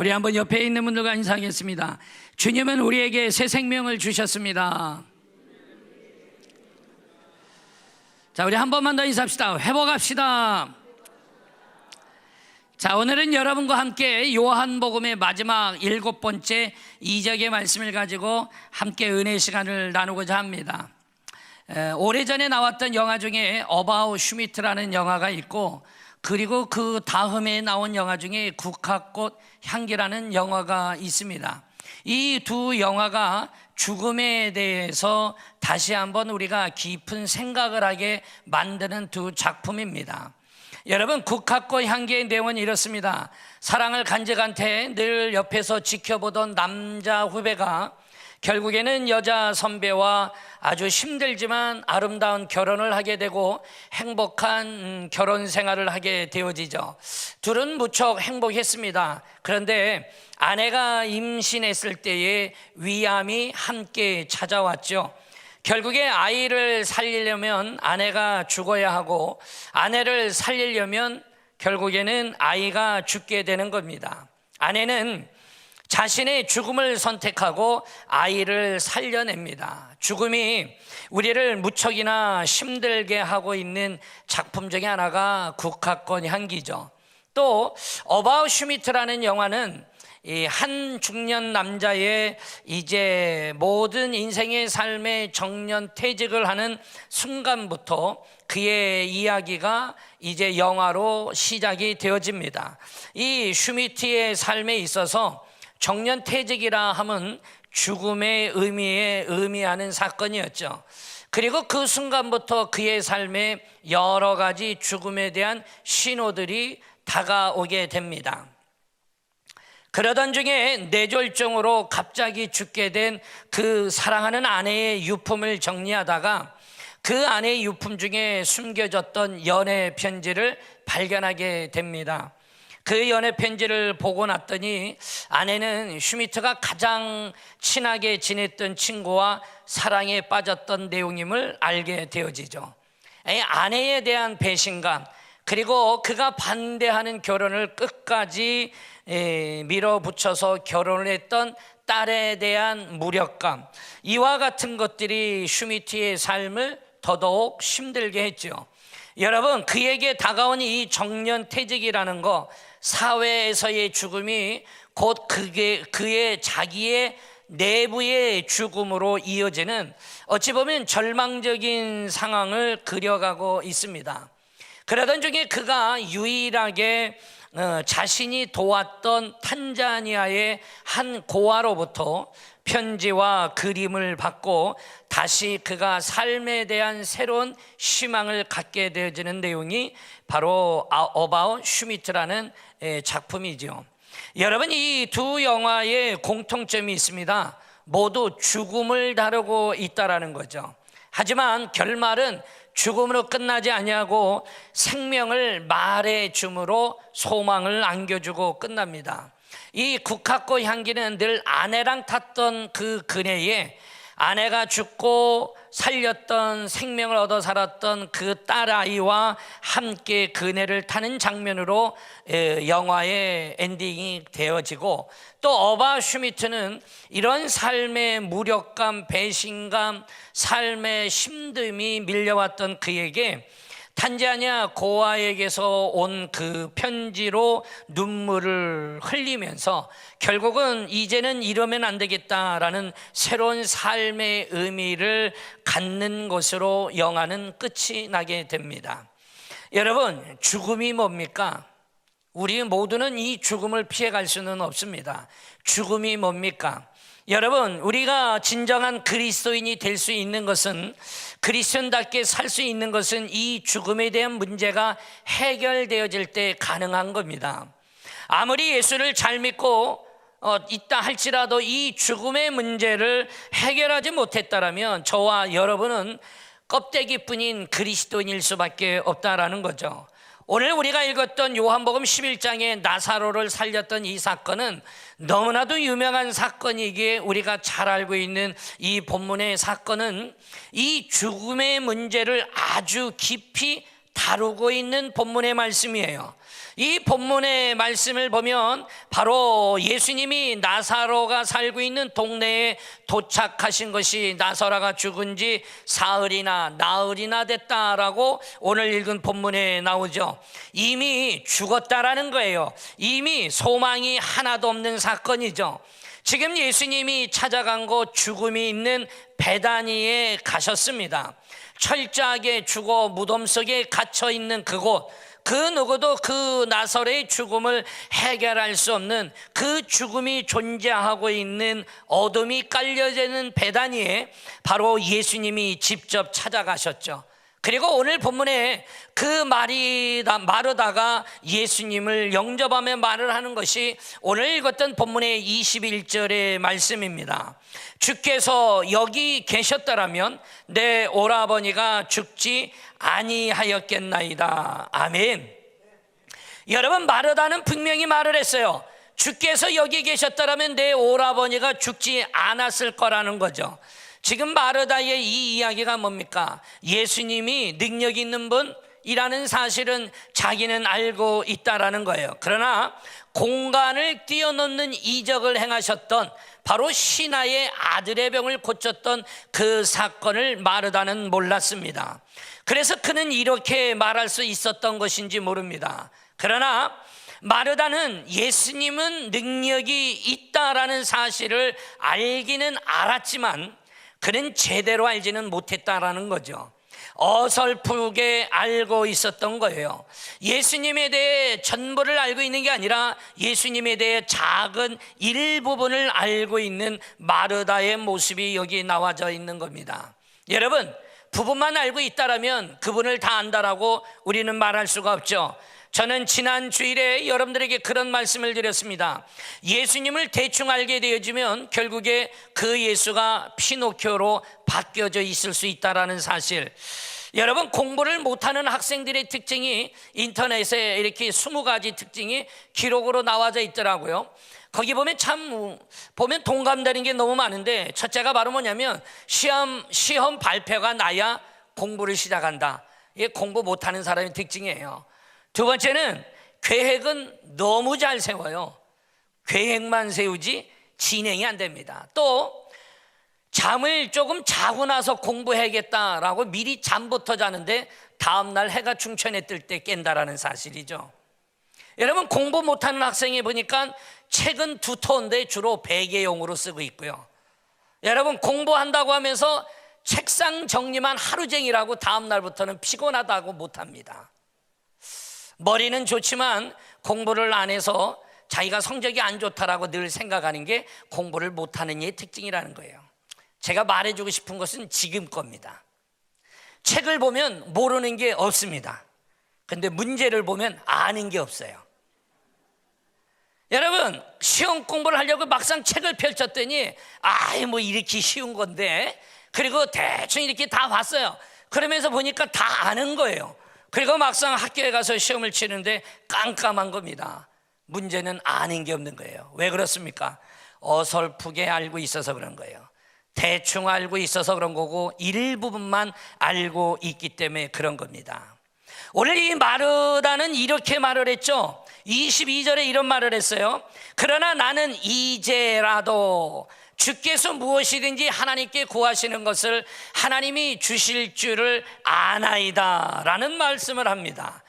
우리 한번 옆에 있는 분들과 인사하겠습니다. 주님은 우리에게 새 생명을 주셨습니다. 자, 우리 한 번만 더 인사합시다. 회복합시다. 자, 오늘은 여러분과 함께 요한복음의 마지막 7번째 이적의 말씀을 가지고 함께 은혜 시간을 나누고자 합니다. 오래전에 나왔던 영화 중에 어바웃 슈미트라는 영화가 있고, 그리고 그 다음에 나온 영화 중에 국화꽃 향기라는 영화가 있습니다. 이 두 영화가 죽음에 대해서 다시 한번 우리가 깊은 생각을 하게 만드는 두 작품입니다. 여러분, 국화꽃 향기의 내용은 이렇습니다. 사랑을 간직한 채 늘 옆에서 지켜보던 남자 후배가 결국에는 여자 선배와 아주 힘들지만 아름다운 결혼을 하게 되고 행복한 결혼 생활을 하게 되어지죠. 둘은 무척 행복했습니다. 그런데 아내가 임신했을 때에 위암이 함께 찾아왔죠. 결국에 아이를 살리려면 아내가 죽어야 하고, 아내를 살리려면 결국에는 아이가 죽게 되는 겁니다. 아내는 자신의 죽음을 선택하고 아이를 살려냅니다. 죽음이 우리를 무척이나 힘들게 하고 있는 작품 중에 하나가 국화꽃 향기죠. 또 어바웃 슈미트라는 영화는 이 한 중년 남자의 이제 모든 인생의 삶의 정년퇴직을 하는 순간부터 그의 이야기가 이제 영화로 시작이 되어집니다. 이 슈미트의 삶에 있어서 정년퇴직이라 하면 죽음의 의미하는 사건이었죠. 그리고 그 순간부터 그의 삶에 여러 가지 죽음에 대한 신호들이 다가오게 됩니다. 그러던 중에 뇌졸중으로 갑자기 죽게 된 그 사랑하는 아내의 유품을 정리하다가 그 아내의 유품 중에 숨겨졌던 연애 편지를 발견하게 됩니다. 그 연애 편지를 보고 났더니 아내는 슈미트가 가장 친하게 지냈던 친구와 사랑에 빠졌던 내용임을 알게 되어지죠. 아내에 대한 배신감, 그리고 그가 반대하는 결혼을 끝까지 밀어붙여서 결혼을 했던 딸에 대한 무력감, 이와 같은 것들이 슈미트의 삶을 더더욱 힘들게 했죠. 여러분, 그에게 다가온 이 정년퇴직이라는 거, 사회에서의 죽음이 곧 그의 자기의 내부의 죽음으로 이어지는, 어찌 보면 절망적인 상황을 그려가고 있습니다. 그러던 중에 그가 유일하게 자신이 도왔던 탄자니아의 한 고아로부터 편지와 그림을 받고 다시 그가 삶에 대한 새로운 희망을 갖게 되어지는 내용이 바로 어바웃 슈미트라는 작품이죠. 여러분, 이 두 영화의 공통점이 있습니다. 모두 죽음을 다루고 있다라는 거죠. 하지만 결말은 죽음으로 끝나지 아니하고 생명을 말해줌으로 소망을 안겨주고 끝납니다. 이 국화꽃 향기는 늘 아내랑 탔던 그 그네에 아내가 죽고 살렸던, 생명을 얻어 살았던 그 딸아이와 함께 그네를 타는 장면으로 영화의 엔딩이 되어지고, 또 어바웃 슈미트는 이런 삶의 무력감, 배신감, 삶의 힘듦이 밀려왔던 그에게 탄자니아 고아에게서 온 그 편지로 눈물을 흘리면서 결국은 이제는 이러면 안 되겠다라는 새로운 삶의 의미를 갖는 것으로 영화는 끝이 나게 됩니다. 여러분, 죽음이 뭡니까? 우리 모두는 이 죽음을 피해갈 수는 없습니다. 죽음이 뭡니까? 여러분, 우리가 진정한 그리스도인이 될 수 있는 것은, 그리스도인답게 살 수 있는 것은 이 죽음에 대한 문제가 해결되어질 때 가능한 겁니다. 아무리 예수를 잘 믿고 있다 할지라도 이 죽음의 문제를 해결하지 못했다라면 저와 여러분은 껍데기뿐인 그리스도인일 수밖에 없다라는 거죠. 오늘 우리가 읽었던 요한복음 11장에 나사로를 살렸던 이 사건은 너무나도 유명한 사건이기에 우리가 잘 알고 있는 이 본문의 사건은 이 죽음의 문제를 아주 깊이 다루고 있는 본문의 말씀이에요. 이 본문의 말씀을 보면 바로 예수님이 나사로가 살고 있는 동네에 도착하신 것이 나사로가 죽은 지 사흘이나 나흘이나 됐다라고 오늘 읽은 본문에 나오죠. 이미 죽었다라는 거예요. 이미 소망이 하나도 없는 사건이죠. 지금 예수님이 찾아간 곳 죽음이 있는 베다니에 가셨습니다. 철저하게 죽어 무덤 속에 갇혀 있는 그곳, 그 누구도 그 나사로의 죽음을 해결할 수 없는 그 죽음이 존재하고 있는 어둠이 깔려지는 베다니에 바로 예수님이 직접 찾아가셨죠. 그리고 오늘 본문에 그 마르다가 예수님을 영접하며 말을 하는 것이 오늘 읽었던 본문의 21절의 말씀입니다. 주께서 여기 계셨더라면 내 오라버니가 죽지 아니하였겠나이다. 아멘. 여러분, 마르다는 분명히 말을 했어요. 주께서 여기 계셨더라면 내 오라버니가 죽지 않았을 거라는 거죠. 지금 마르다의 이 이야기가 뭡니까? 예수님이 능력 있는 분이라는 사실은 자기는 알고 있다라는 거예요. 그러나 공간을 뛰어넘는 이적을 행하셨던 바로 신하의 아들의 병을 고쳤던 그 사건을 마르다는 몰랐습니다. 그래서 그는 이렇게 말할 수 있었던 것인지 모릅니다. 그러나 마르다는 예수님은 능력이 있다라는 사실을 알기는 알았지만 그는 제대로 알지는 못했다라는 거죠. 어설프게 알고 있었던 거예요. 예수님에 대해 전부를 알고 있는 게 아니라 예수님에 대해 작은 일부분을 알고 있는 마르다의 모습이 여기 나와져 있는 겁니다. 여러분, 부분만 알고 있다라면 그분을 다 안다라고 우리는 말할 수가 없죠. 저는 지난 주일에 여러분들에게 그런 말씀을 드렸습니다. 예수님을 대충 알게 되어지면 결국에 그 예수가 피노키오로 바뀌어져 있을 수 있다는 사실. 여러분, 공부를 못하는 학생들의 특징이 인터넷에 이렇게 20가지 특징이 기록으로 나와져 있더라고요. 거기 보면 보면 동감되는 게 너무 많은데 첫째가 바로 뭐냐면 시험 발표가 나야 공부를 시작한다. 이게 공부 못하는 사람의 특징이에요. 두 번째는 계획은 너무 잘 세워요. 계획만 세우지 진행이 안 됩니다. 또 잠을 조금 자고 나서 공부해야겠다라고 미리 잠부터 자는데 다음날 해가 중천에 뜰 때 깬다라는 사실이죠. 여러분, 공부 못하는 학생이 보니까 책은 두터운데 주로 베개용으로 쓰고 있고요. 여러분, 공부한다고 하면서 책상 정리만 하루 종일하고 다음날부터는 피곤하다고 못합니다. 머리는 좋지만 공부를 안 해서 자기가 성적이 안 좋다라고 늘 생각하는 게 공부를 못하는 이의 특징이라는 거예요. 제가 말해주고 싶은 것은 지금 겁니다. 책을 보면 모르는 게 없습니다. 근데 문제를 보면 아는 게 없어요. 여러분, 시험 공부를 하려고 막상 책을 펼쳤더니 뭐 이렇게 쉬운 건데, 그리고 대충 이렇게 다 봤어요. 그러면서 보니까 다 아는 거예요. 그리고 막상 학교에 가서 시험을 치는데 깜깜한 겁니다. 문제는 아는 게 없는 거예요. 왜 그렇습니까? 어설프게 알고 있어서 그런 거예요. 대충 알고 있어서 그런 거고 일부분만 알고 있기 때문에 그런 겁니다. 오늘 이 마르다는 이렇게 말을 했죠. 22절에 이런 말을 했어요. 그러나 나는 이제라도 주께서 무엇이든지 하나님께 구하시는 것을 하나님이 주실 줄을 아나이다 라는 말씀을 합니다.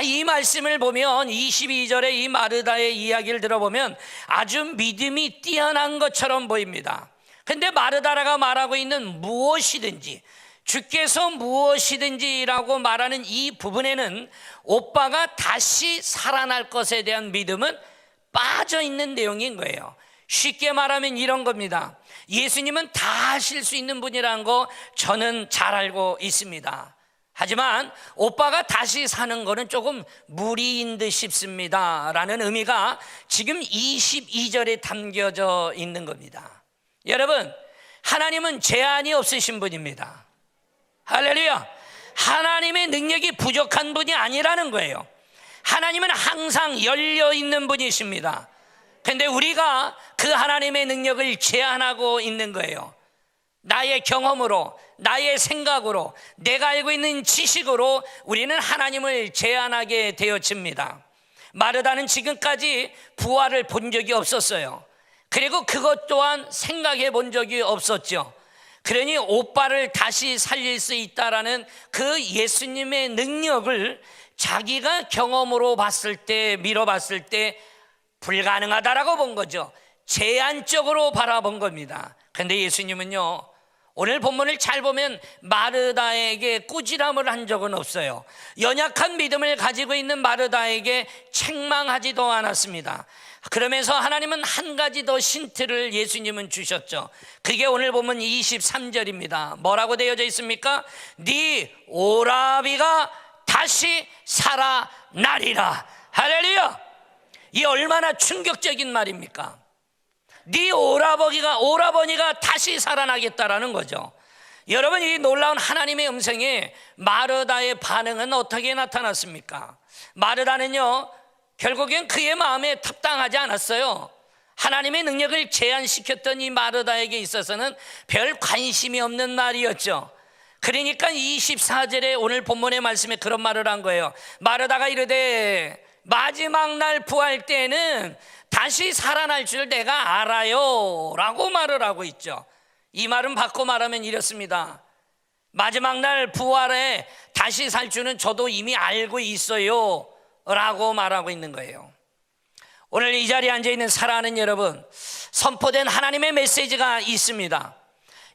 이 말씀을 보면 22절에 이 마르다의 이야기를 들어보면 아주 믿음이 뛰어난 것처럼 보입니다. 근데 마르다가 말하고 있는 무엇이든지, 주께서 무엇이든지라고 말하는 이 부분에는 오빠가 다시 살아날 것에 대한 믿음은 빠져 있는 내용인 거예요. 쉽게 말하면 이런 겁니다. 예수님은 다 하실 수 있는 분이라는 거 저는 잘 알고 있습니다. 하지만 오빠가 다시 사는 거는 조금 무리인 듯 싶습니다 라는 의미가 지금 22절에 담겨져 있는 겁니다. 여러분, 하나님은 제한이 없으신 분입니다. 할렐루야. 하나님의 능력이 부족한 분이 아니라는 거예요. 하나님은 항상 열려있는 분이십니다. 근데 우리가 그 하나님의 능력을 제한하고 있는 거예요. 나의 경험으로, 나의 생각으로, 내가 알고 있는 지식으로 우리는 하나님을 제한하게 되어집니다. 마르다는 지금까지 부활을 본 적이 없었어요. 그리고 그것 또한 생각해 본 적이 없었죠. 그러니 오빠를 다시 살릴 수 있다라는 그 예수님의 능력을 자기가 경험으로 봤을 때, 미뤄봤을 때 불가능하다라고 본 거죠. 제한적으로 바라본 겁니다. 그런데 예수님은요, 오늘 본문을 잘 보면 마르다에게 꾸지람을 한 적은 없어요. 연약한 믿음을 가지고 있는 마르다에게 책망하지도 않았습니다. 그러면서 하나님은 한 가지 더 힌트를 예수님은 주셨죠. 그게 오늘 보면 23절입니다. 뭐라고 되어져 있습니까? 네 오라비가 다시 살아나리라. 할렐루야! 이 얼마나 충격적인 말입니까? 네 오라버니가 다시 살아나겠다라는 거죠. 여러분, 이 놀라운 하나님의 음성에 마르다의 반응은 어떻게 나타났습니까? 마르다는요, 결국엔 그의 마음에 합당하지 않았어요. 하나님의 능력을 제한시켰던 이 마르다에게 있어서는 별 관심이 없는 말이었죠. 그러니까 24절에 오늘 본문의 말씀에 그런 말을 한 거예요. 마르다가 이르되 마지막 날 부활 때에는 다시 살아날 줄 내가 알아요 라고 말을 하고 있죠. 이 말은 바꿔 말하면 이렇습니다. 마지막 날 부활에 다시 살 줄은 저도 이미 알고 있어요 라고 말하고 있는 거예요. 오늘 이 자리에 앉아있는 사랑하는 여러분, 선포된 하나님의 메시지가 있습니다.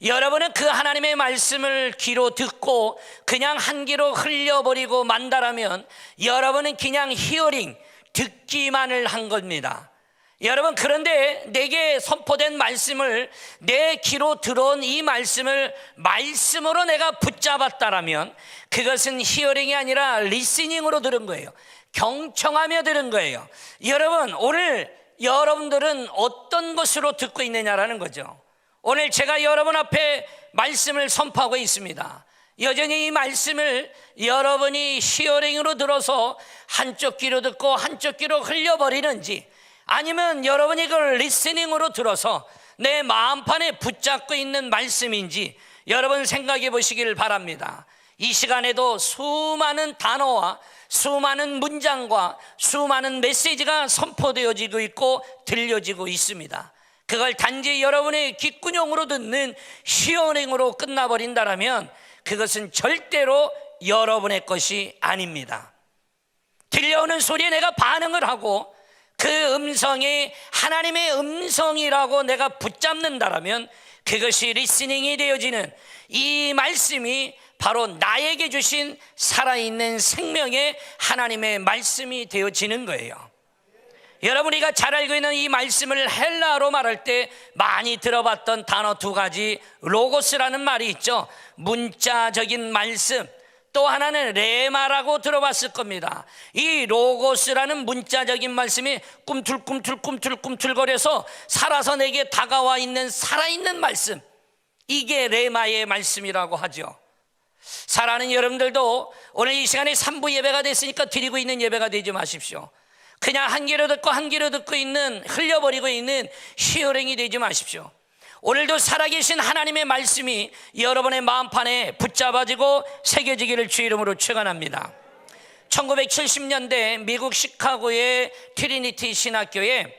여러분은 그 하나님의 말씀을 귀로 듣고 그냥 한 귀로 흘려버리고 만다라면 여러분은 그냥 히어링, 듣기만을 한 겁니다. 여러분, 그런데 내게 선포된 말씀을, 내 귀로 들어온 이 말씀을 말씀으로 내가 붙잡았다라면 그것은 히어링이 아니라 리스닝으로 들은 거예요. 경청하며 들은 거예요. 여러분, 오늘 여러분들은 어떤 것으로 듣고 있느냐라는 거죠. 오늘 제가 여러분 앞에 말씀을 선포하고 있습니다. 여전히 이 말씀을 여러분이 히어링으로 들어서 한쪽 귀로 듣고 한쪽 귀로 흘려버리는지, 아니면 여러분이 그걸 리스닝으로 들어서 내 마음판에 붙잡고 있는 말씀인지 여러분 생각해 보시길 바랍니다. 이 시간에도 수많은 단어와 수많은 문장과 수많은 메시지가 선포되어지고 있고 들려지고 있습니다. 그걸 단지 여러분의 귓구녕으로 듣는 히어링으로 끝나버린다면 그것은 절대로 여러분의 것이 아닙니다. 들려오는 소리에 내가 반응을 하고 그 음성이 하나님의 음성이라고 내가 붙잡는다라면 그것이 리스닝이 되어지는, 이 말씀이 바로 나에게 주신 살아있는 생명의 하나님의 말씀이 되어지는 거예요. 여러분, 우리가 잘 알고 있는 이 말씀을 헬라어로 말할 때 많이 들어봤던 단어 두 가지, 로고스라는 말이 있죠. 문자적인 말씀, 또 하나는 레마라고 들어봤을 겁니다. 이 로고스라는 문자적인 말씀이 꿈틀꿈틀거려서 살아서 내게 다가와 있는 살아있는 말씀, 이게 레마의 말씀이라고 하죠. 사랑하는 여러분들도 오늘 이 시간에 3부 예배가 됐으니까 드리고 있는 예배가 되지 마십시오. 그냥 한 귀로 듣고 한 귀로 듣고 있는, 흘려버리고 있는 히어링이 되지 마십시오. 오늘도 살아계신 하나님의 말씀이 여러분의 마음판에 붙잡아지고 새겨지기를 주 이름으로 축원합니다. 1970년대 미국 시카고의 트리니티 신학교에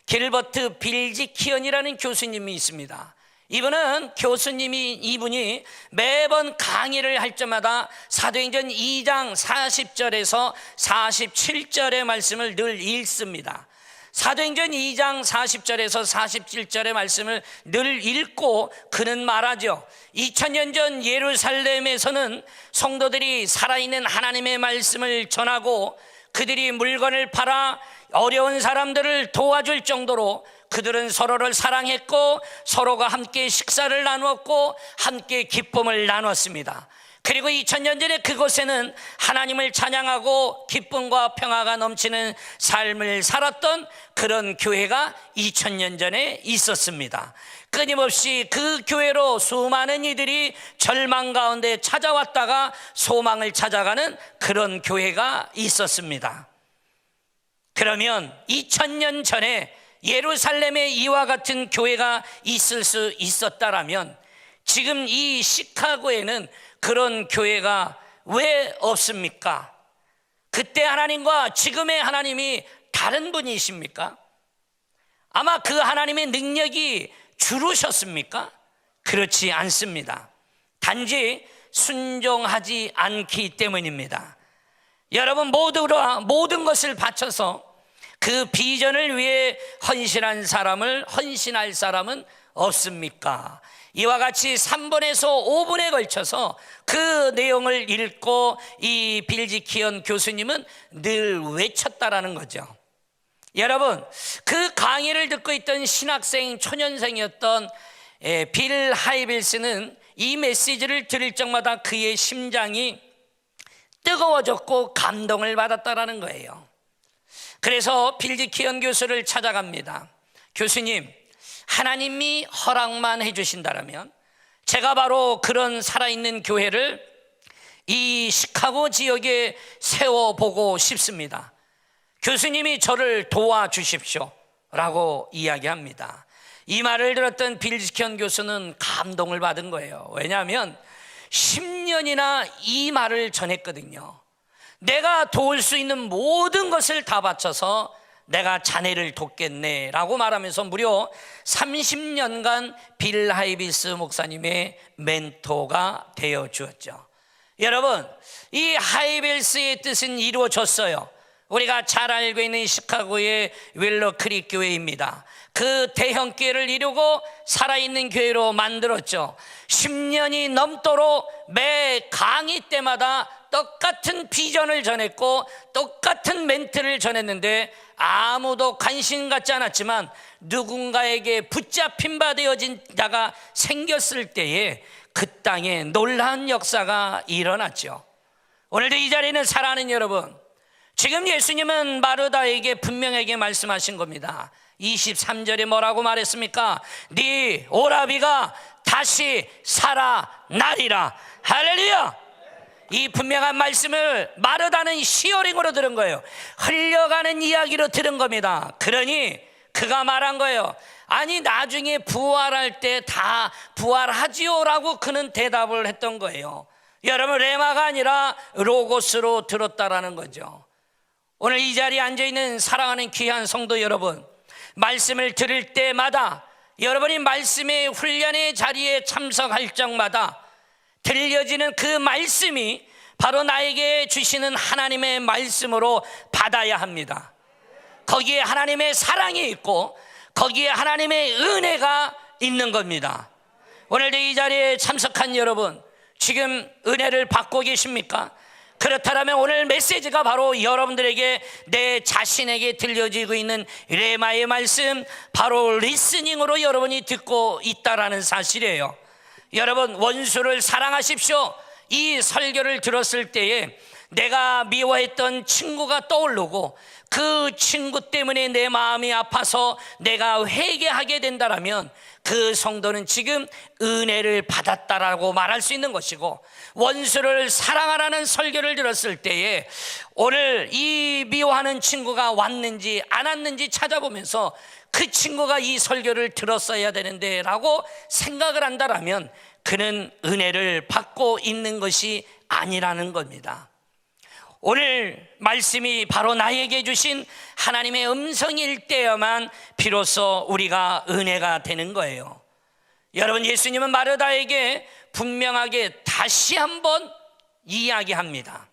길버트 빌지키언이라는 교수님이 있습니다. 이분이 매번 강의를 할 때마다 사도행전 2장 40절에서 47절의 말씀을 늘 읽습니다. 사도행전 2장 40절에서 47절의 말씀을 늘 읽고 그는 말하죠. 2000년 전 예루살렘에서는 성도들이 살아있는 하나님의 말씀을 전하고 그들이 물건을 팔아 어려운 사람들을 도와줄 정도로 그들은 서로를 사랑했고 서로가 함께 식사를 나누었고 함께 기쁨을 나눴습니다. 그리고 2000년 전에 그곳에는 하나님을 찬양하고 기쁨과 평화가 넘치는 삶을 살았던 그런 교회가 2000년 전에 있었습니다. 끊임없이 그 교회로 수많은 이들이 절망 가운데 찾아왔다가 소망을 찾아가는 그런 교회가 있었습니다. 그러면 2000년 전에 예루살렘에 이와 같은 교회가 있을 수 있었다라면 지금 이 시카고에는 그런 교회가 왜 없습니까? 그때 하나님과 지금의 하나님이 다른 분이십니까? 아마 그 하나님의 능력이 줄으셨습니까? 그렇지 않습니다. 단지 순종하지 않기 때문입니다. 여러분, 모든 것을 바쳐서 그 비전을 위해 헌신할 사람은 없습니까? 이와 같이 3분에서 5분에 걸쳐서 그 내용을 읽고 이 빌 지키언 교수님은 늘 외쳤다라는 거죠. 여러분, 그 강의를 듣고 있던 신학생 초년생이었던 빌 하이빌스는 이 메시지를 들을 적마다 그의 심장이 뜨거워졌고 감동을 받았다라는 거예요. 그래서 빌 지키언 교수를 찾아갑니다. 교수님, 하나님이 허락만 해주신다면 제가 바로 그런 살아있는 교회를 이 시카고 지역에 세워보고 싶습니다. 교수님이 저를 도와주십시오 라고 이야기합니다. 이 말을 들었던 빌 지키언 교수는 감동을 받은 거예요. 왜냐하면 10년이나 이 말을 전했거든요. 내가 도울 수 있는 모든 것을 다 바쳐서 내가 자네를 돕겠네 라고 말하면서 무려 30년간 빌 하이빌스 목사님의 멘토가 되어 주었죠. 여러분, 이 하이빌스의 뜻은 이루어졌어요. 우리가 잘 알고 있는 시카고의 윌러 크릭 교회입니다. 그 대형 교회를 이루고 살아있는 교회로 만들었죠. 10년이 넘도록 매 강의 때마다 똑같은 비전을 전했고 똑같은 멘트를 전했는데 아무도 관심 갖지 않았지만 누군가에게 붙잡힌 바 되어진 자가 생겼을 때에 그 땅에 놀라운 역사가 일어났죠. 오늘도 이 자리에는 사랑하는 여러분, 지금 예수님은 마르다에게 분명하게 말씀하신 겁니다. 23절에 뭐라고 말했습니까? 네 오라비가 다시 살아나리라. 할렐루야. 이 분명한 말씀을 마르다는 시어링으로 들은 거예요. 흘려가는 이야기로 들은 겁니다. 그러니 그가 말한 거예요. 아니, 나중에 부활할 때 다 부활하지요 라고 그는 대답을 했던 거예요. 여러분, 레마가 아니라 로고스로 들었다라는 거죠. 오늘 이 자리에 앉아있는 사랑하는 귀한 성도 여러분, 말씀을 들을 때마다 여러분이 말씀의 훈련의 자리에 참석할 적마다 들려지는 그 말씀이 바로 나에게 주시는 하나님의 말씀으로 받아야 합니다. 거기에 하나님의 사랑이 있고 거기에 하나님의 은혜가 있는 겁니다. 오늘도 이 자리에 참석한 여러분, 지금 은혜를 받고 계십니까? 그렇다면 오늘 메시지가 바로 여러분들에게, 내 자신에게 들려지고 있는 레마의 말씀, 바로 리스닝으로 여러분이 듣고 있다라는 사실이에요. 여러분, 원수를 사랑하십시오. 이 설교를 들었을 때에 내가 미워했던 친구가 떠오르고 그 친구 때문에 내 마음이 아파서 내가 회개하게 된다라면 그 성도는 지금 은혜를 받았다라고 말할 수 있는 것이고, 원수를 사랑하라는 설교를 들었을 때에 오늘 이 미워하는 친구가 왔는지 안 왔는지 찾아보면서 그 친구가 이 설교를 들었어야 되는데 라고 생각을 한다라면 그는 은혜를 받고 있는 것이 아니라는 겁니다. 오늘 말씀이 바로 나에게 주신 하나님의 음성일 때야만 비로소 우리가 은혜가 되는 거예요. 여러분, 예수님은 마르다에게 분명하게 다시 한번 이야기합니다.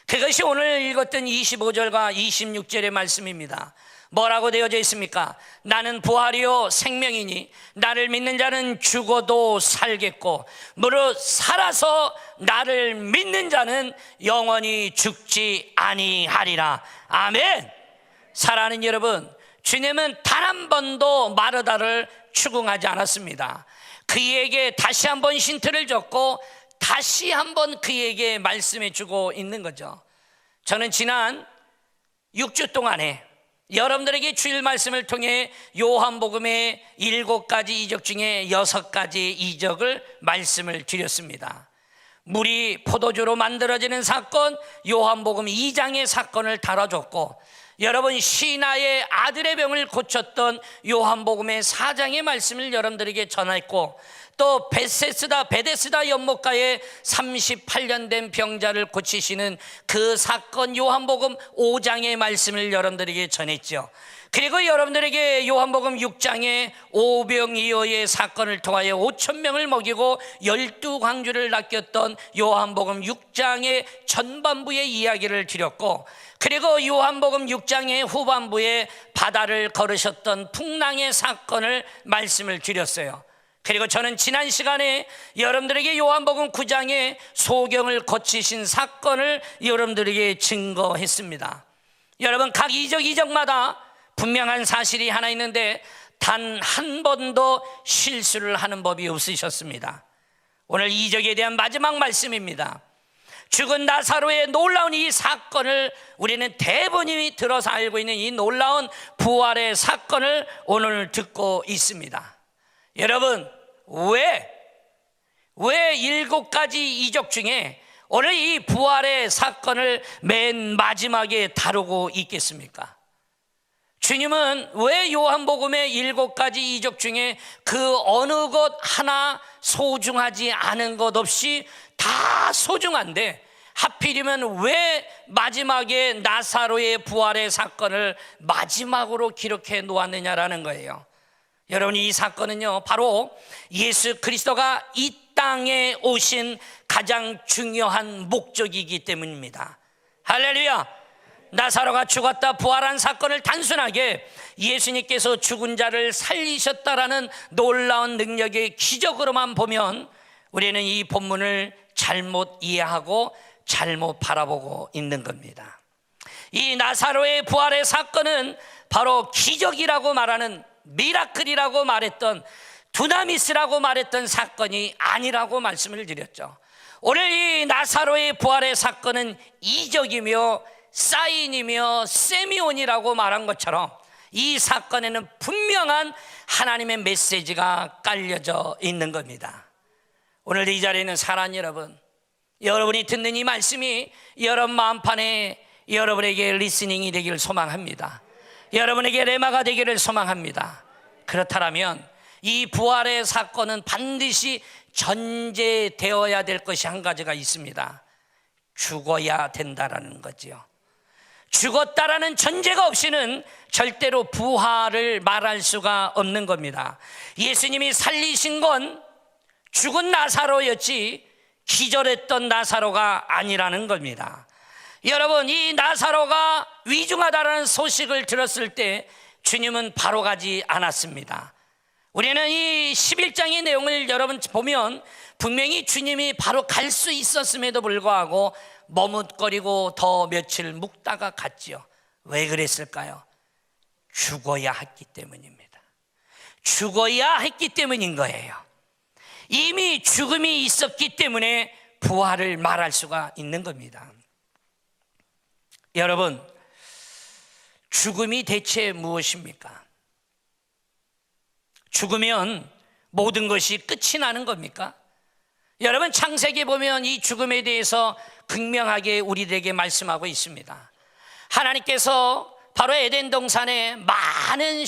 그것이 오늘 읽었던 25절과 26절의 말씀입니다. 뭐라고 되어져 있습니까? 나는 부활이요 생명이니 나를 믿는 자는 죽어도 살겠고 무릇 살아서 나를 믿는 자는 영원히 죽지 아니하리라. 아멘. 사랑하는 여러분, 주님은 단 한 번도 마르다를 추궁하지 않았습니다. 그에게 다시 한번 힌트를 줬고 다시 한번 그에게 말씀해 주고 있는 거죠. 저는 지난 6주 동안에 여러분들에게 주일 말씀을 통해 요한복음의 7가지 이적 중에 6가지 이적을 말씀을 드렸습니다. 물이 포도주로 만들어지는 사건, 요한복음 2장의 사건을 다뤄줬고, 여러분 시나의 아들의 병을 고쳤던 요한복음의 4장의 말씀을 여러분들에게 전했고, 또 베데스다 연못가에 38년 된 병자를 고치시는 그 사건, 요한복음 5장의 말씀을 여러분들에게 전했죠. 그리고 여러분들에게 요한복음 6장의 오병이어의 사건을 통하여 5,000명을 먹이고 12광주를 낚였던 요한복음 6장의 전반부의 이야기를 드렸고, 그리고 요한복음 6장의 후반부에 바다를 걸으셨던 풍랑의 사건을 말씀을 드렸어요. 그리고 저는 지난 시간에 여러분들에게 요한복음 9장의 소경을 고치신 사건을 여러분들에게 증거했습니다. 여러분, 각 이적마다 분명한 사실이 하나 있는데 단 한 번도 실수를 하는 법이 없으셨습니다. 오늘 이적에 대한 마지막 말씀입니다. 죽은 나사로의 놀라운 이 사건을 우리는 대부분이 들어서 알고 있는 이 놀라운 부활의 사건을 오늘 듣고 있습니다. 여러분, 왜 7가지 이적 중에 오늘 이 부활의 사건을 맨 마지막에 다루고 있겠습니까? 주님은 왜 요한복음의 7가지 이적 중에 그 어느 것 하나 소중하지 않은 것 없이 다 소중한데 하필이면 왜 마지막에 나사로의 부활의 사건을 마지막으로 기록해 놓았느냐라는 거예요. 여러분, 이 사건은요, 바로 예수 그리스도가 이 땅에 오신 가장 중요한 목적이기 때문입니다. 할렐루야. 나사로가 죽었다 부활한 사건을 단순하게 예수님께서 죽은 자를 살리셨다라는 놀라운 능력의 기적으로만 보면 우리는 이 본문을 잘못 이해하고 잘못 바라보고 있는 겁니다. 이 나사로의 부활의 사건은 바로 기적이라고 말하는, 미라클이라고 말했던, 두나미스라고 말했던 사건이 아니라고 말씀을 드렸죠. 오늘 이 나사로의 부활의 사건은 이적이며 사인이며 세미온이라고 말한 것처럼 이 사건에는 분명한 하나님의 메시지가 깔려져 있는 겁니다. 오늘 이 자리에 있는 사랑 여러분, 여러분이 듣는 이 말씀이 여러분 마음판에 여러분에게 리스닝이 되기를 소망합니다. 여러분에게 레마가 되기를 소망합니다. 그렇다면 이 부활의 사건은 반드시 전제되어야 될 것이 한 가지가 있습니다. 죽어야 된다라는 거지요. 죽었다라는 전제가 없이는 절대로 부활을 말할 수가 없는 겁니다. 예수님이 살리신 건 죽은 나사로였지 기절했던 나사로가 아니라는 겁니다. 여러분, 이 나사로가 위중하다라는 소식을 들었을 때 주님은 바로 가지 않았습니다. 우리는 이 11장의 내용을 여러분 보면 분명히 주님이 바로 갈 수 있었음에도 불구하고 머뭇거리고 더 며칠 묵다가 갔지요. 왜 그랬을까요? 죽어야 했기 때문입니다. 죽어야 했기 때문인 거예요. 이미 죽음이 있었기 때문에 부활을 말할 수가 있는 겁니다. 여러분, 죽음이 대체 무엇입니까? 죽으면 모든 것이 끝이 나는 겁니까? 여러분, 창세기에 보면 이 죽음에 대해서 극명하게 우리들에게 말씀하고 있습니다. 하나님께서 바로 에덴 동산에 많은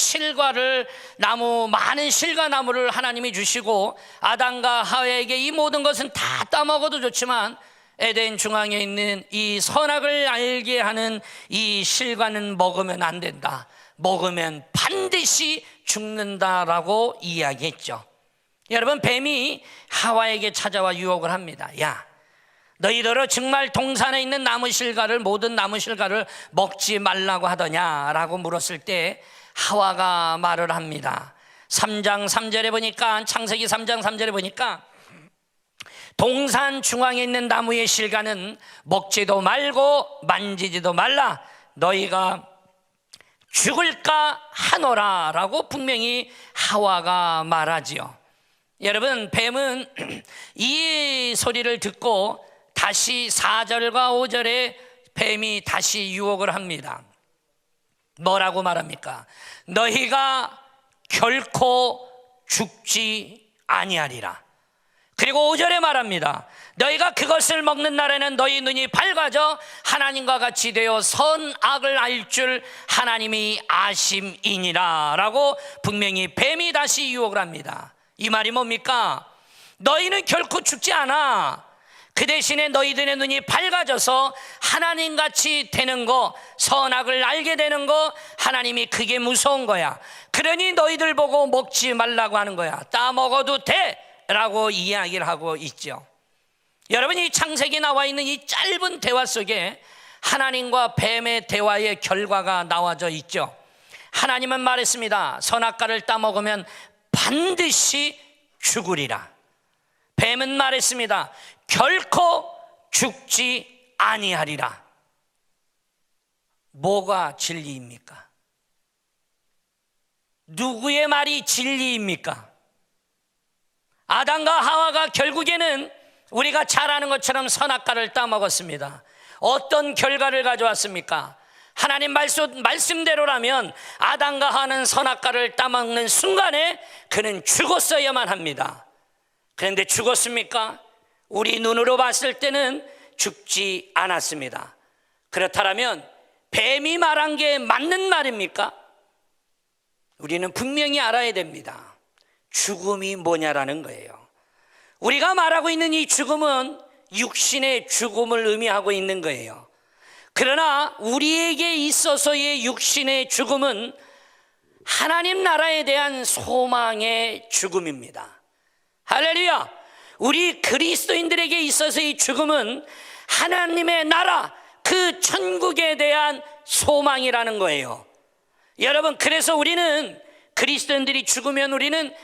실과나무를 하나님이 주시고 아담과 하와에게 이 모든 것은 다 따먹어도 좋지만 에덴 중앙에 있는 이 선악을 알게 하는 이 실과는 먹으면 안 된다. 먹으면 반드시 죽는다라고 이야기했죠. 여러분, 뱀이 하와에게 찾아와 유혹을 합니다. 야, 너희들은 정말 동산에 있는 모든 나무 실과를 먹지 말라고 하더냐라고 물었을 때 하와가 말을 합니다. 3장 3절에 보니까, 창세기 3장 3절에 보니까 동산 중앙에 있는 나무의 실과는 먹지도 말고 만지지도 말라, 너희가 죽을까 하노라 라고 분명히 하와가 말하지요. 여러분, 뱀은 이 소리를 듣고 다시 4절과 5절에 뱀이 다시 유혹을 합니다. 뭐라고 말합니까? 너희가 결코 죽지 아니하리라. 그리고 5절에 말합니다. 너희가 그것을 먹는 날에는 너희 눈이 밝아져 하나님과 같이 되어 선악을 알 줄 하나님이 아심이니라 라고 분명히 뱀이 다시 유혹을 합니다. 이 말이 뭡니까? 너희는 결코 죽지 않아. 그 대신에 너희들의 눈이 밝아져서 하나님같이 되는 거, 선악을 알게 되는 거, 하나님이 그게 무서운 거야. 그러니 너희들 보고 먹지 말라고 하는 거야. 따먹어도 돼 라고 이야기를 하고 있죠. 여러분, 이 창세기에 나와 있는 이 짧은 대화 속에 하나님과 뱀의 대화의 결과가 나와져 있죠. 하나님은 말했습니다. 선악과를 따먹으면 반드시 죽으리라. 뱀은 말했습니다. 결코 죽지 아니하리라. 뭐가 진리입니까? 누구의 말이 진리입니까? 아담과 하와가 결국에는 우리가 잘 아는 것처럼 선악과를 따먹었습니다. 어떤 결과를 가져왔습니까? 하나님 말씀대로라면 아담과 하와는 선악과를 따먹는 순간에 그는 죽었어야만 합니다. 그런데 죽었습니까? 우리 눈으로 봤을 때는 죽지 않았습니다. 그렇다면 뱀이 말한 게 맞는 말입니까? 우리는 분명히 알아야 됩니다. 죽음이 뭐냐라는 거예요. 우리가 말하고 있는 이 죽음은 육신의 죽음을 의미하고 있는 거예요. 그러나 우리에게 있어서의 육신의 죽음은 하나님 나라에 대한 소망의 죽음입니다. 할렐루야! 우리 그리스도인들에게 있어서의 죽음은 하나님의 나라, 그 천국에 대한 소망이라는 거예요. 여러분, 그래서 우리는 그리스도인들이 죽으면 우리는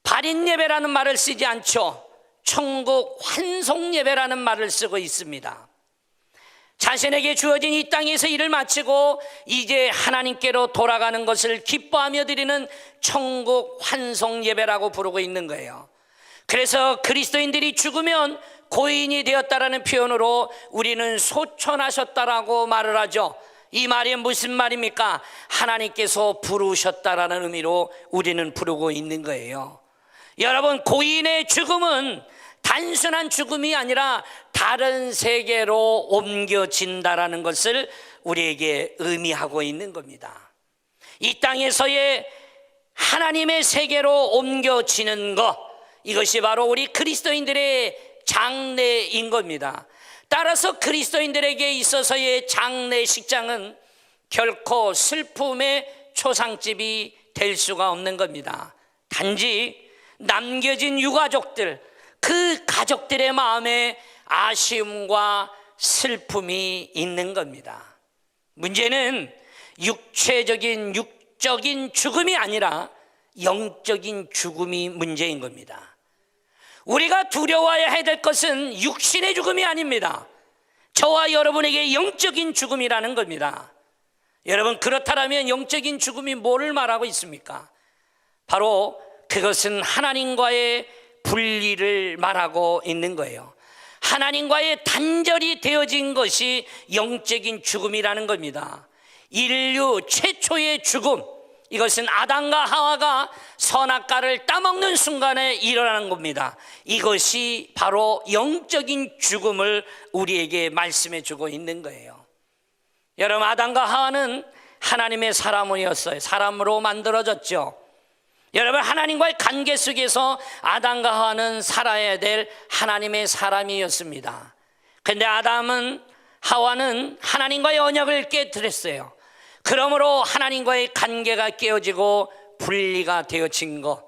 발인예배라는 말을 쓰지 않죠. 천국 환송예배라는 말을 쓰고 있습니다. 자신에게 주어진 이 땅에서 일을 마치고 이제 하나님께로 돌아가는 것을 기뻐하며 드리는 천국 환송예배라고 부르고 있는 거예요. 그래서 그리스도인들이 죽으면 고인이 되었다라는 표현으로 우리는 소천하셨다라고 말을 하죠. 이 말이 무슨 말입니까? 하나님께서 부르셨다라는 의미로 우리는 부르고 있는 거예요. 여러분, 고인의 죽음은 단순한 죽음이 아니라 다른 세계로 옮겨진다라는 것을 우리에게 의미하고 있는 겁니다. 이 땅에서의 하나님의 세계로 옮겨지는 것, 이것이 바로 우리 그리스도인들의 장래인 겁니다. 따라서 그리스도인들에게 있어서의 장래식장은 결코 슬픔의 초상집이 될 수가 없는 겁니다. 단지 남겨진 유가족들, 그 가족들의 마음에 아쉬움과 슬픔이 있는 겁니다. 문제는 육적인 죽음이 아니라 영적인 죽음이 문제인 겁니다. 우리가 두려워해야 될 것은 육신의 죽음이 아닙니다. 저와 여러분에게 영적인 죽음이라는 겁니다. 여러분, 그렇다면 영적인 죽음이 뭐를 말하고 있습니까? 바로 그것은 하나님과의 분리를 말하고 있는 거예요. 하나님과의 단절이 되어진 것이 영적인 죽음이라는 겁니다. 인류 최초의 죽음, 이것은 아담과 하와가 선악과를 따먹는 순간에 일어나는 겁니다. 이것이 바로 영적인 죽음을 우리에게 말씀해 주고 있는 거예요. 여러분, 아담과 하와는 하나님의 사람이었어요. 사람으로 만들어졌죠. 여러분, 하나님과의 관계 속에서 아담과 하와는 살아야 될 하나님의 사람이었습니다. 그런데 하와는 하나님과의 언약을 깨뜨렸어요. 그러므로 하나님과의 관계가 깨어지고 분리가 되어진 것.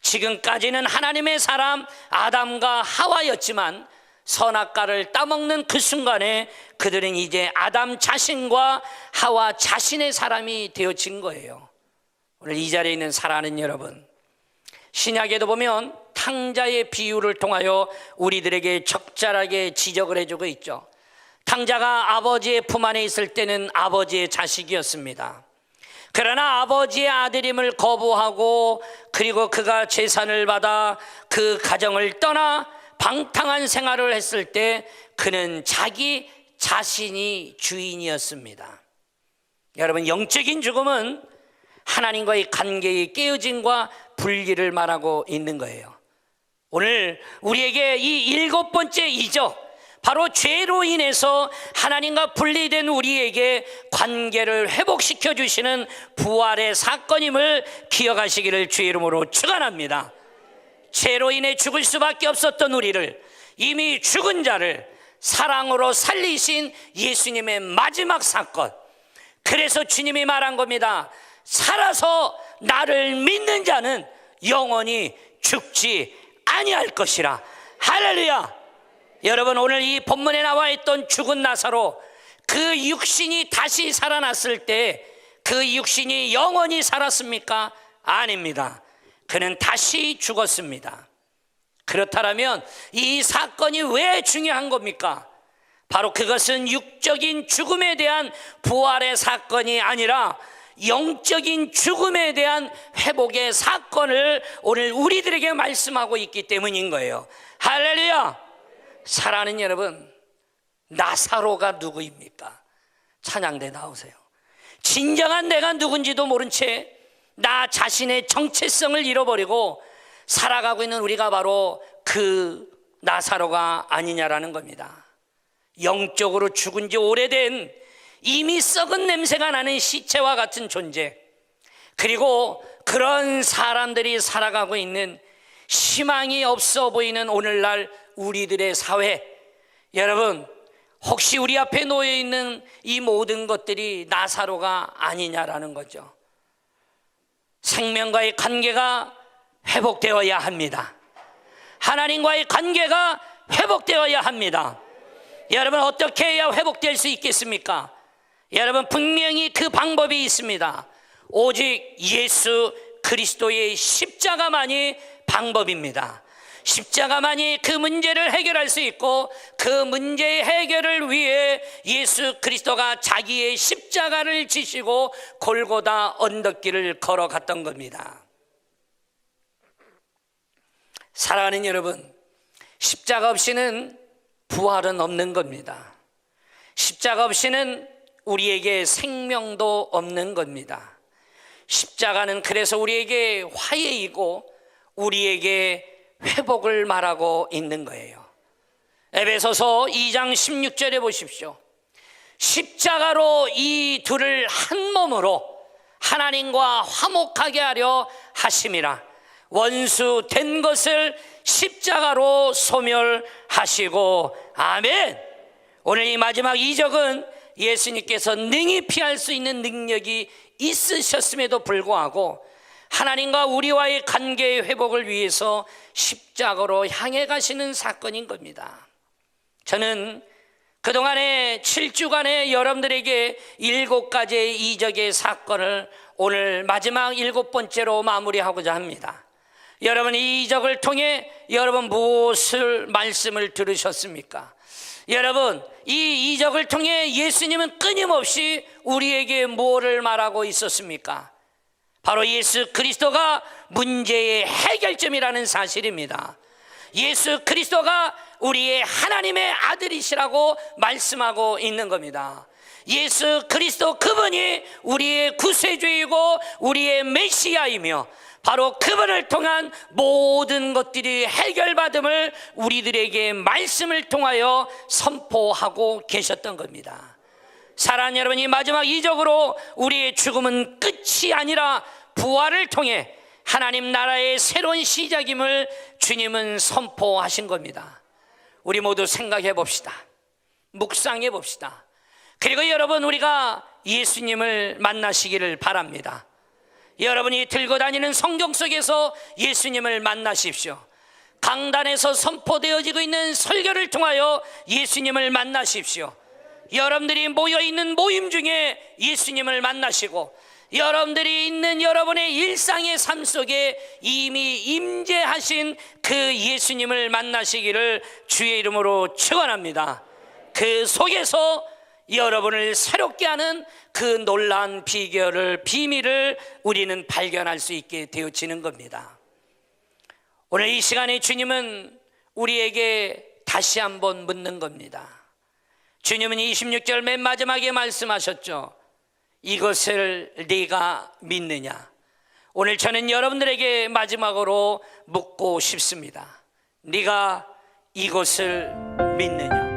지금까지는 하나님의 사람 아담과 하와였지만 선악과를 따먹는 그 순간에 그들은 이제 아담 자신과 하와 자신의 사람이 되어진 거예요. 오늘 이 자리에 있는 사랑하는 여러분, 신약에도 보면 탕자의 비유를 통하여 우리들에게 적절하게 지적을 해주고 있죠. 탕자가 아버지의 품 안에 있을 때는 아버지의 자식이었습니다. 그러나 아버지의 아들임을 거부하고 그리고 그가 재산을 받아 그 가정을 떠나 방탕한 생활을 했을 때 그는 자기 자신이 주인이었습니다. 여러분, 영적인 죽음은 하나님과의 관계의 깨어짐과 분리를 말하고 있는 거예요. 오늘 우리에게 이 7번째 이적, 바로 죄로 인해서 하나님과 분리된 우리에게 관계를 회복시켜 주시는 부활의 사건임을 기억하시기를 주의 이름으로 축원합니다. 죄로 인해 죽을 수밖에 없었던 우리를, 이미 죽은 자를 사랑으로 살리신 예수님의 마지막 사건. 그래서 주님이 말한 겁니다. 살아서 나를 믿는 자는 영원히 죽지 아니할 것이라. 할렐루야. 여러분, 오늘 이 본문에 나와 있던 죽은 나사로, 그 육신이 다시 살아났을 때 그 육신이 영원히 살았습니까? 아닙니다. 그는 다시 죽었습니다. 그렇다면 이 사건이 왜 중요한 겁니까? 바로 그것은 육적인 죽음에 대한 부활의 사건이 아니라 영적인 죽음에 대한 회복의 사건을 오늘 우리들에게 말씀하고 있기 때문인 거예요. 할렐루야. 사랑하는 여러분, 나사로가 누구입니까? 찬양대 나오세요. 진정한 내가 누군지도 모른 채 나 자신의 정체성을 잃어버리고 살아가고 있는 우리가 바로 그 나사로가 아니냐라는 겁니다. 영적으로 죽은 지 오래된, 이미 썩은 냄새가 나는 시체와 같은 존재, 그리고 그런 사람들이 살아가고 있는 희망이 없어 보이는 오늘날 우리들의 사회. 여러분, 혹시 우리 앞에 놓여 있는 이 모든 것들이 나사로가 아니냐라는 거죠. 생명과의 관계가 회복되어야 합니다. 하나님과의 관계가 회복되어야 합니다. 여러분, 어떻게 해야 회복될 수 있겠습니까? 여러분, 분명히 그 방법이 있습니다. 오직 예수 그리스도의 십자가만이 방법입니다. 십자가만이 그 문제를 해결할 수 있고, 그 문제의 해결을 위해 예수 그리스도가 자기의 십자가를 지시고 골고다 언덕길을 걸어갔던 겁니다. 사랑하는 여러분, 십자가 없이는 부활은 없는 겁니다. 십자가 없이는 우리에게 생명도 없는 겁니다. 십자가는 그래서 우리에게 화해이고 우리에게 회복을 말하고 있는 거예요. 에베소서 2장 16절에 보십시오. 십자가로 이 둘을 한 몸으로 하나님과 화목하게 하려 하심이라. 원수 된 것을 십자가로 소멸하시고. 아멘. 오늘 이 마지막 이적은 예수님께서 능히 피할 수 있는 능력이 있으셨음에도 불구하고 하나님과 우리와의 관계의 회복을 위해서 십자가로 향해 가시는 사건인 겁니다. 저는 그동안의 7주간의 여러분들에게 7가지의 이적의 사건을 오늘 마지막 7번째로 마무리하고자 합니다. 여러분, 이 이적을 통해 여러분 무엇을 말씀을 들으셨습니까? 여러분, 이 이적을 통해 예수님은 끊임없이 우리에게 무엇을 말하고 있었습니까? 바로 예수 그리스도가 문제의 해결점이라는 사실입니다. 예수 그리스도가 우리의 하나님의 아들이시라고 말씀하고 있는 겁니다. 예수 그리스도, 그분이 우리의 구세주이고 우리의 메시아이며 바로 그분을 통한 모든 것들이 해결받음을 우리들에게 말씀을 통하여 선포하고 계셨던 겁니다. 사랑하는 여러분, 이 마지막 이적으로 우리의 죽음은 끝이 아니라 부활을 통해 하나님 나라의 새로운 시작임을 주님은 선포하신 겁니다. 우리 모두 생각해 봅시다. 묵상해 봅시다. 그리고 여러분, 우리가 예수님을 만나시기를 바랍니다. 여러분이 들고 다니는 성경 속에서 예수님을 만나십시오. 강단에서 선포되어지고 있는 설교를 통하여 예수님을 만나십시오. 여러분들이 모여있는 모임 중에 예수님을 만나시고, 여러분들이 있는 여러분의 일상의 삶 속에 이미 임재하신 그 예수님을 만나시기를 주의 이름으로 축원합니다. 그 속에서 여러분을 새롭게 하는 그 놀라운 비밀을 우리는 발견할 수 있게 되어지는 겁니다. 오늘 이 시간에 주님은 우리에게 다시 한번 묻는 겁니다. 주님은 26절 맨 마지막에 말씀하셨죠. 이것을 네가 믿느냐? 오늘 저는 여러분들에게 마지막으로 묻고 싶습니다. 네가 이것을 믿느냐?